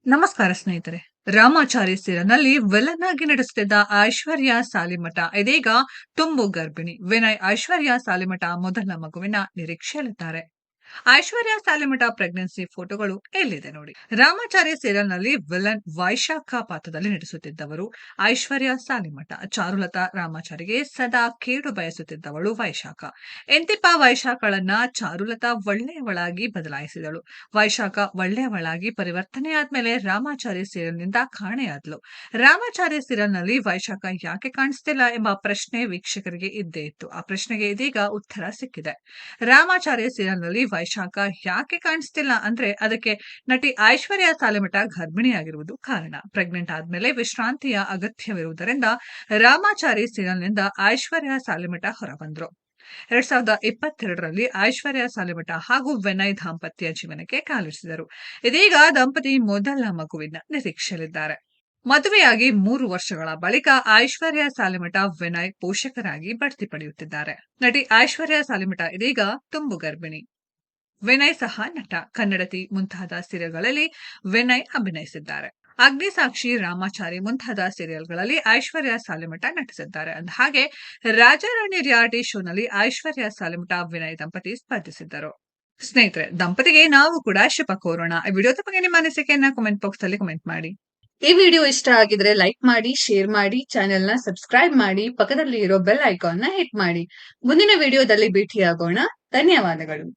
ನಮಸ್ಕಾರ ಸ್ನೇಹಿತರೆ. ರಾಮಾಚಾರಿ ಸೀರಿಯಲ್‌ನಲ್ಲಿ ವಿಲನ್ ಆಗಿ ನಟಿಸುತ್ತಿದ್ದ ಐಶ್ವರ್ಯ ಸಾಲಿಮಠ ಇದೀಗ ತುಂಬು ಗರ್ಭಿಣಿ. ವಿನಯ್ ಐಶ್ವರ್ಯ ಸಾಲಿಮಠ ಮೊದಲ ಮಗುವಿನ ನಿರೀಕ್ಷೆಯಲ್ಲಿದ್ದಾರೆ. ಐಶ್ವರ್ಯ ಸಾಲಿಮಠ ಪ್ರೆಗ್ನೆನ್ಸಿ ಫೋಟೋಗಳು ಎಲ್ಲಿದೆ ನೋಡಿ. ರಾಮಾಚಾರಿ ಸೀರಿಯಲ್‌ನಲ್ಲಿ ವಿಲನ್ ವೈಶಾಖ ಪಾತ್ರದಲ್ಲಿ ನಟಿಸುತ್ತಿದ್ದವರು ಐಶ್ವರ್ಯ ಸಾಲಿಮಠ. ಚಾರುಲತಾ ರಾಮಾಚಾರಿಗೆ ಸದಾ ಕೇಡು ಬಯಸುತ್ತಿದ್ದವಳು ವೈಶಾಖ. ಎಂತಿಪ್ಪ ವೈಶಾಖಳನ್ನ ಚಾರುಲತಾ ಒಳ್ಳೆಯವಳಾಗಿ ಬದಲಾಯಿಸಿದಳು. ವೈಶಾಖ ಒಳ್ಳೆಯವಳಾಗಿ ಪರಿವರ್ತನೆಯಾದ್ಮೇಲೆ ರಾಮಾಚಾರಿ ಸೀರಿಯಲ್‌ನಿಂದ ಕಾಣೆಯಾದ್ಲು. ರಾಮಾಚಾರಿ ಸೀರಿಯಲ್‌ನಲ್ಲಿ ವೈಶಾಖ ಯಾಕೆ ಕಾಣಿಸ್ತಿಲ್ಲ ಎಂಬ ಪ್ರಶ್ನೆ ವೀಕ್ಷಕರಿಗೆ ಇದ್ದೇ ಇತ್ತು. ಆ ಪ್ರಶ್ನೆಗೆ ಇದೀಗ ಉತ್ತರ ಸಿಕ್ಕಿದೆ. ರಾಮಾಚಾರಿ ಸೀರಿಯಲ್‌ನಲ್ಲಿ ವೈಶಾಖ ಯಾಕೆ ಕಾಣಿಸ್ತಿಲ್ಲ ಅಂದ್ರೆ ಅದಕ್ಕೆ ನಟಿ ಐಶ್ವರ್ಯ ಸಾಲಿಮಠ ಗರ್ಭಿಣಿಯಾಗಿರುವುದು ಕಾರಣ. ಪ್ರೆಗ್ನೆಂಟ್ ಆದ್ಮೇಲೆ ವಿಶ್ರಾಂತಿಯ ಅಗತ್ಯವಿರುವುದರಿಂದ ರಾಮಾಚಾರಿ ಸೀರಿಯಲ್‌ನಿಂದ ಐಶ್ವರ್ಯ ಸಾಲಿಮಠ ಹೊರಬಂದ್ರು. 2022ರಲ್ಲಿ ಐಶ್ವರ್ಯ ಸಾಲಿಮಠ ಹಾಗೂ ವಿನಯ್ ದಾಂಪತ್ಯ ಜೀವನಕ್ಕೆ ಕಾಲಿರಿಸಿದರು. ಇದೀಗ ದಂಪತಿ ಮೊದಲ ಮಗುವಿನ ನಿರೀಕ್ಷೆಯಲ್ಲಿದ್ದಾರೆ. ಮದುವೆಯಾಗಿ 3 ವರ್ಷಗಳ ಬಳಿಕ ಐಶ್ವರ್ಯ ಸಾಲಿಮಠ ವಿನಯ್ ಪೋಷಕರಾಗಿ ಬಡ್ತಿ ಪಡೆಯುತ್ತಿದ್ದಾರೆ. ನಟಿ ಐಶ್ವರ್ಯ ಸಾಲಿಮಠ ಇದೀಗ ತುಂಬು ಗರ್ಭಿಣಿ. ವಿನಯ್ ಸಹ ನಟ. ಕನ್ನಡತಿ ಮುಂತಾದ ಸೀರಿಯಲ್ಗಳಲ್ಲಿ ವಿನಯ್ ಅಭಿನಯಿಸಿದ್ದಾರೆ. ಅಗ್ನಿಸಾಕ್ಷಿ, ರಾಮಾಚಾರಿ ಮುಂತಾದ ಸೀರಿಯಲ್ಗಳಲ್ಲಿ ಐಶ್ವರ್ಯ ಸಾಲಿಮಠ ನಟಿಸಿದ್ದಾರೆ. ಅಂದಹಾಗೆ ರಾಜಾರಾಣಿ ರಿಯಾಲಿಟಿ ಶೋನಲ್ಲಿ ಐಶ್ವರ್ಯ ಸಾಲಿಮಠ ವಿನಯ್ ದಂಪತಿ ಸ್ಪರ್ಧಿಸಿದ್ದರು. ಸ್ನೇಹಿತರೆ, ದಂಪತಿಗೆ ನಾವು ಕೂಡ ಶುಭ ಕೋರೋಣ. ಈ ವಿಡಿಯೋದ ಬಗ್ಗೆ ನಿಮ್ಮ ಅನಿಸಿಕೆಯನ್ನ ಕಾಮೆಂಟ್ ಬಾಕ್ಸ್ ಅಲ್ಲಿ ಕಮೆಂಟ್ ಮಾಡಿ. ಈ ವಿಡಿಯೋ ಇಷ್ಟ ಆಗಿದ್ರೆ ಲೈಕ್ ಮಾಡಿ, ಶೇರ್ ಮಾಡಿ, ಚಾನೆಲ್ ನ ಸಬ್ಸ್ಕ್ರೈಬ್ ಮಾಡಿ, ಪಕ್ಕದಲ್ಲಿ ಇರೋ ಬೆಲ್ ಐಕಾನ್ ನ ಹಿಟ್ ಮಾಡಿ. ಮುಂದಿನ ವಿಡಿಯೋದಲ್ಲಿ ಭೇಟಿಯಾಗೋಣ. ಧನ್ಯವಾದಗಳು.